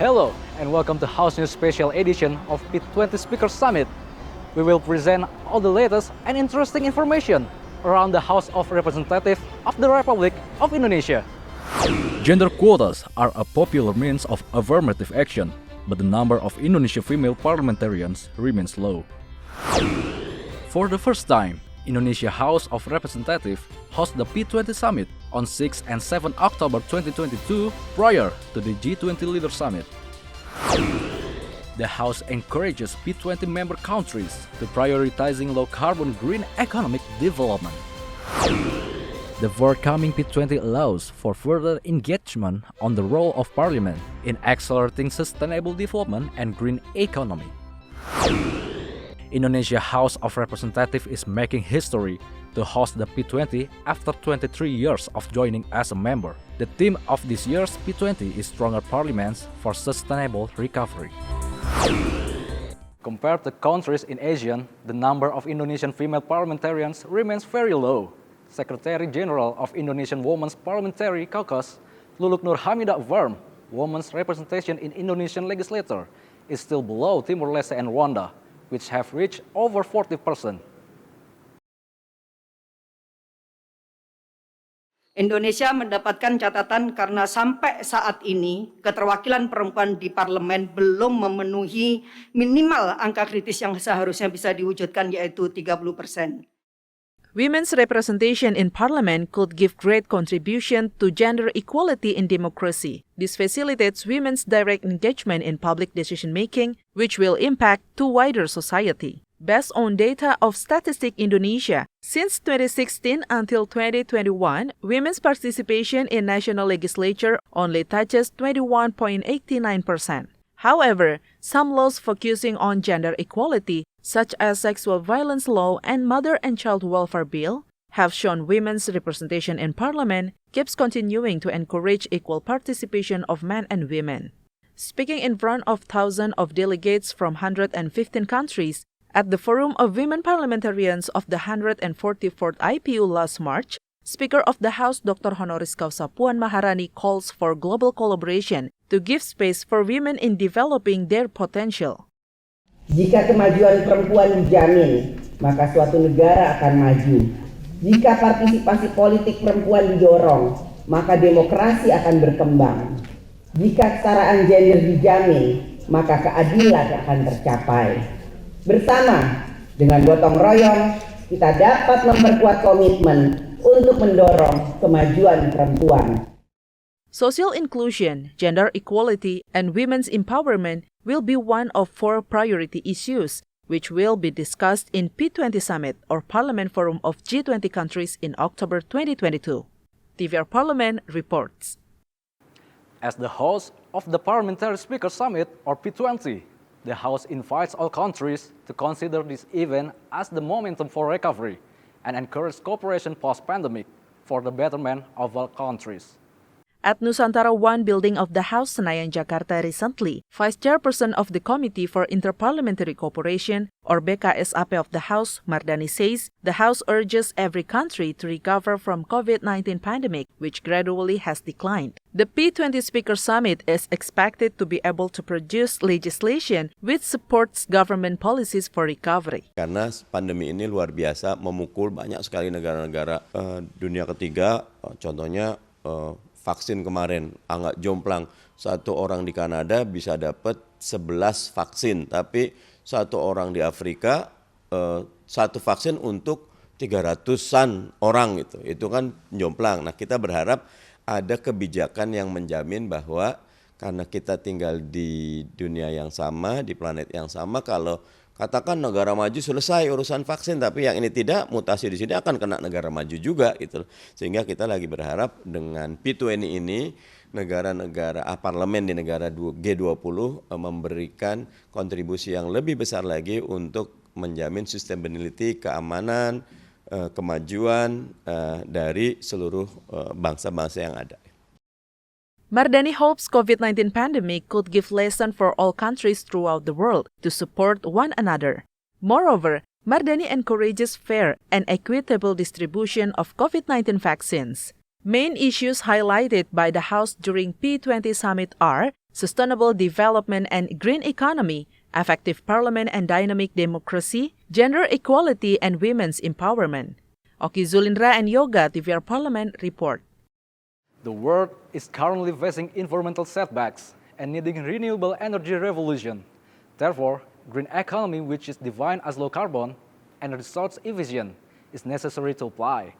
Hello and welcome to House News Special Edition of P20 Speaker Summit. We will present all the latest and interesting information around the House of Representatives of the Republic of Indonesia. Gender quotas are a popular means of affirmative action, but the number of Indonesian female parliamentarians remains low. For the first time, Indonesia House of Representatives hosts the P20 Summit on 6 and 7 October 2022 prior to the G20 Leader Summit. The House encourages P20 member countries to prioritizing low-carbon green economic development. The forthcoming P20 allows for further engagement on the role of Parliament in accelerating sustainable development and green economy. Indonesia House of Representatives is making history to host the P20 after 23 years of joining as a member. The theme of this year's P20 is Stronger Parliaments for Sustainable Recovery. Compared to countries in Asia, the number of Indonesian female parliamentarians remains very low. Secretary General of Indonesian Women's Parliamentary Caucus, Luluk Nur Hamidah affirmed women's representation in Indonesian legislature is still below Timor-Leste and Rwanda, which have reached over 40%. Indonesia mendapatkan catatan karena sampai saat ini keterwakilan perempuan di parlemen belum memenuhi minimal angka kritis yang seharusnya bisa diwujudkan, yaitu 30%. Women's representation in parliament could give great contribution to gender equality in democracy. This facilitates women's direct engagement in public decision-making, which will impact to wider society. Based on data of Statistik Indonesia, since 2016 until 2021, women's participation in national legislature only touches 21.89%. However, some laws focusing on gender equality, such as sexual violence law and mother and child welfare bill, have shown women's representation in parliament keeps continuing to encourage equal participation of men and women. Speaking in front of thousands of delegates from 115 countries, at the Forum of Women Parliamentarians of the 144th IPU last March, Speaker of the House Dr. Honoris Causa Puan Maharani calls for global collaboration to give space for women in developing their potential. Jika kemajuan perempuan dijamin, maka suatu negara akan maju. Jika partisipasi politik perempuan didorong, maka demokrasi akan berkembang. Jika kesetaraan gender dijamin, maka keadilan akan tercapai. Bersama dengan gotong royong, kita dapat memperkuat komitmen untuk mendorong kemajuan perempuan. Social inclusion, gender equality, and women's empowerment will be one of 4 priority issues, which will be discussed in P20 Summit or Parliament Forum of G20 countries in October 2022. TVR Parliament reports. As the host of the Parliamentary Speaker Summit or P20, the House invites all countries to consider this event as the momentum for recovery and encourage cooperation post-pandemic for the betterment of all countries. At Nusantara I building of the House Senayan, Jakarta recently, Vice Chairperson of the Committee for Interparliamentary Cooperation, or BKSAP of the House, Mardani says, the House urges every country to recover from COVID-19 pandemic, which gradually has declined. The P20 Speaker Summit is expected to be able to produce legislation which supports government policies for recovery. Karena pandemi ini luar biasa, memukul banyak sekali negara-negara dunia ketiga, contohnya vaksin kemarin, agak jomplang. Satu orang di Kanada bisa dapat 11 vaksin, tapi satu orang di Afrika satu vaksin untuk 300-an orang gitu. Itu kan jomplang. Nah, kita berharap ada kebijakan yang menjamin bahwa karena kita tinggal di dunia yang sama, di planet yang sama, kalau katakan negara maju selesai urusan vaksin, tapi yang ini tidak, mutasi di sini akan kena negara maju juga gitu. Sehingga kita lagi berharap dengan P20 ini negara-negara parlemen di negara G20 memberikan kontribusi yang lebih besar lagi untuk menjamin sustainability, keamanan, kemajuan dari seluruh bangsa-bangsa yang ada. Mardani hopes COVID-19 pandemic could give lesson for all countries throughout the world to support one another. Moreover, Mardani encourages fair and equitable distribution of COVID-19 vaccines. Main issues highlighted by the House during P20 Summit are sustainable development and green economy, effective parliament and dynamic democracy, gender equality and women's empowerment. Oki Zulindra and Yoga, TVR Parliament report. The world is currently facing environmental setbacks and needing renewable energy revolution. Therefore, green economy, which is defined as low carbon and resource efficient, is necessary to apply.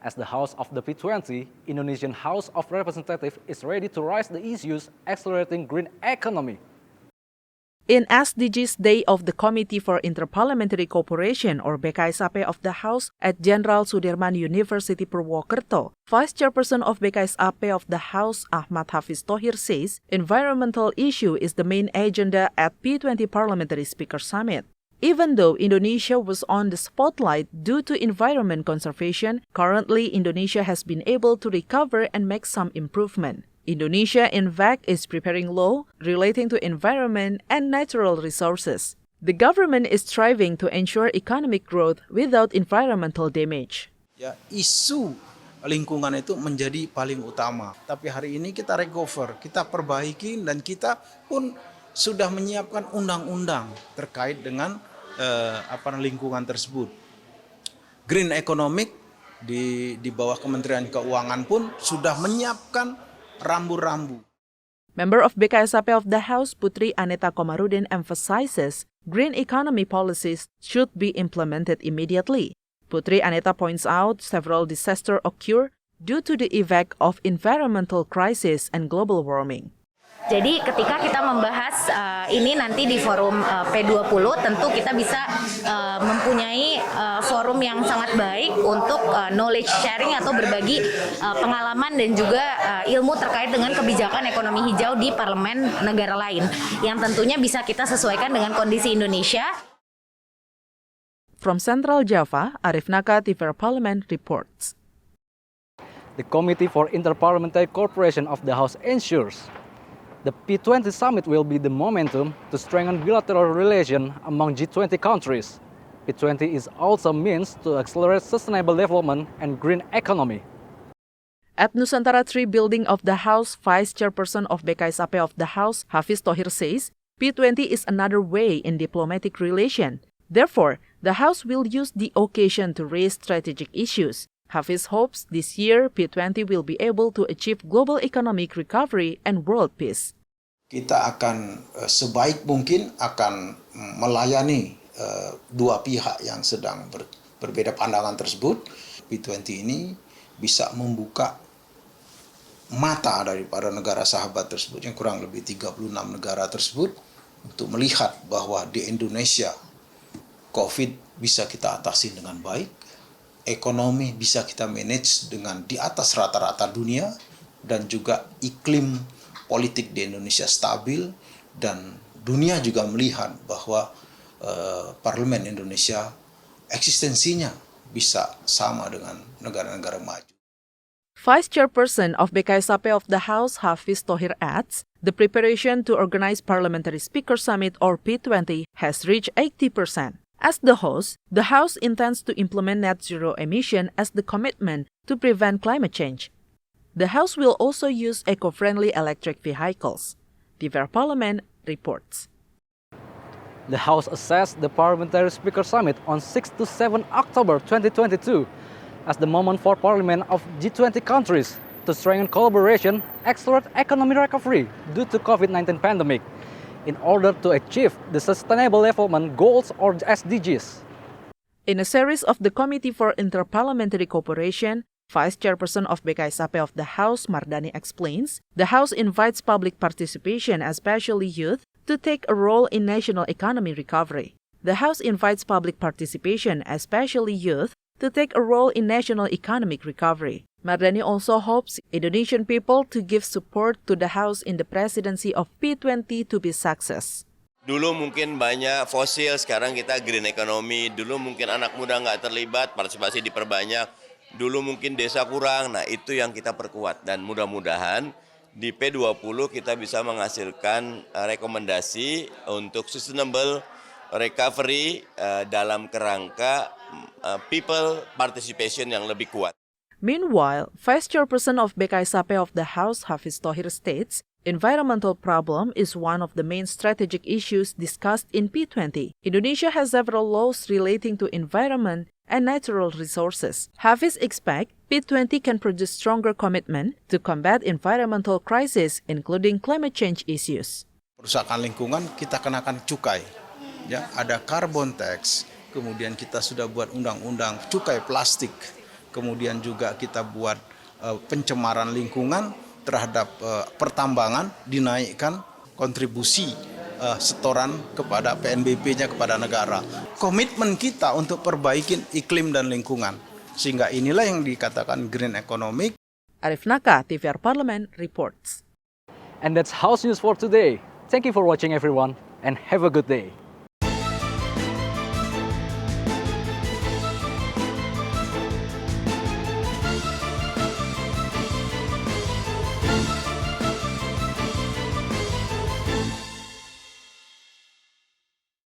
As the House of the P20, Indonesian House of Representatives is ready to raise the issues accelerating green economy. In SDGs Day of the Committee for Interparliamentary Cooperation or BKSAP of the House at Jenderal Sudirman University Purwokerto, Vice Chairperson of BKSAP of the House Ahmad Hafiz Thohir says environmental issue is the main agenda at P20 Parliamentary Speaker Summit. Even though Indonesia was on the spotlight due to environment conservation, currently Indonesia has been able to recover and make some improvement. Indonesia, in fact, is preparing law relating to environment and natural resources. The government is striving to ensure economic growth without environmental damage. Ya, isu lingkungan itu menjadi paling utama. Tapi hari ini kita recover, kita perbaiki dan kita pun sudah menyiapkan undang-undang terkait dengan lingkungan tersebut. Green Economic di bawah Kementerian Keuangan pun sudah menyiapkan rambu-rambu. Member of BKSAP of the House, Putri Aneta Komarudin emphasizes green economy policies should be implemented immediately. Putri Aneta points out several disasters occur due to the effect of environmental crisis and global warming. Jadi ketika kita membahas ini nanti di forum P20 tentu kita bisa mempunyai forum yang sangat baik untuk knowledge sharing atau berbagi pengalaman dan juga ilmu terkait dengan kebijakan ekonomi hijau di parlemen negara lain yang tentunya bisa kita sesuaikan dengan kondisi Indonesia. From Central Java, Arif Naka, TVR Parliament reports. The Committee for Interparliamentary Cooperation of the House ensures the P20 summit will be the momentum to strengthen bilateral relations among G20 countries. P20 is also a means to accelerate sustainable development and green economy. At Nusantara 3 building of the House, Vice Chairperson of BKSAP of the House, Hafiz Thohir says, P20 is another way in diplomatic relation. Therefore, the House will use the occasion to raise strategic issues. Hafiz hopes this year P20 will be able to achieve global economic recovery and world peace. Kita akan sebaik mungkin akan melayani dua pihak yang sedang berbeda pandangan tersebut. P20 ini bisa membuka mata daripada negara sahabat tersebut yang kurang lebih 36 negara tersebut untuk melihat bahwa di Indonesia COVID bisa kita atasi dengan baik, ekonomi bisa kita manage dengan di atas rata-rata dunia, dan juga iklim politik di Indonesia stabil, dan dunia juga melihat bahwa parlemen Indonesia eksistensinya bisa sama dengan negara-negara maju. Vice Chairperson of BKSAP of the House, Hafiz Thohir adds, the preparation to organize Parliamentary Speaker Summit or P20 has reached 80%. As the host, the House intends to implement net zero emission as the commitment to prevent climate change. The House will also use eco-friendly electric vehicles. TVR Parliament reports. The House assessed the Parliamentary Speaker Summit on 6 to 7 October 2022 as the moment for Parliament of G20 countries to strengthen collaboration, accelerate economic recovery due to COVID-19 pandemic, in order to achieve the Sustainable Development Goals or SDGs. In a series of the Committee for Interparliamentary Cooperation, Vice Chairperson of BKSAP of the House, Mardani explains, the House invites public participation, especially youth, to take a role in national economy recovery. The House invites public participation, especially youth, to take a role in national economic recovery. Mardani also hopes Indonesian people to give support to the House in the presidency of P20 to be success. Dulu mungkin banyak fosil, sekarang kita green economy. Dulu mungkin anak muda nggak terlibat, partisipasi diperbanyak. Dulu mungkin desa kurang, nah itu yang kita perkuat. Dan mudah-mudahan di P20 kita bisa menghasilkan rekomendasi untuk sustainable recovery dalam kerangka people participation yang lebih kuat. Meanwhile, Vice Chairperson of BKSAP of the House, Hafiz Thohir states, Environmental problem is one of the main strategic issues discussed in P20. Indonesia has several laws relating to environment and natural resources. Hafiz expects P20 can produce stronger commitment to combat environmental crisis, including climate change issues. Perusahaan lingkungan kita kenakan cukai, ya ada carbon tax, kemudian kita sudah buat undang-undang cukai plastik, kemudian juga kita buat pencemaran lingkungan terhadap pertambangan dinaikkan kontribusi setoran kepada PNBP-nya kepada negara. Komitmen kita untuk perbaikin iklim dan lingkungan. Sehingga inilah yang dikatakan green economic. Arif Naka, TVR Parlemen, reports. And that's House News for today. Thank you for watching everyone and have a good day.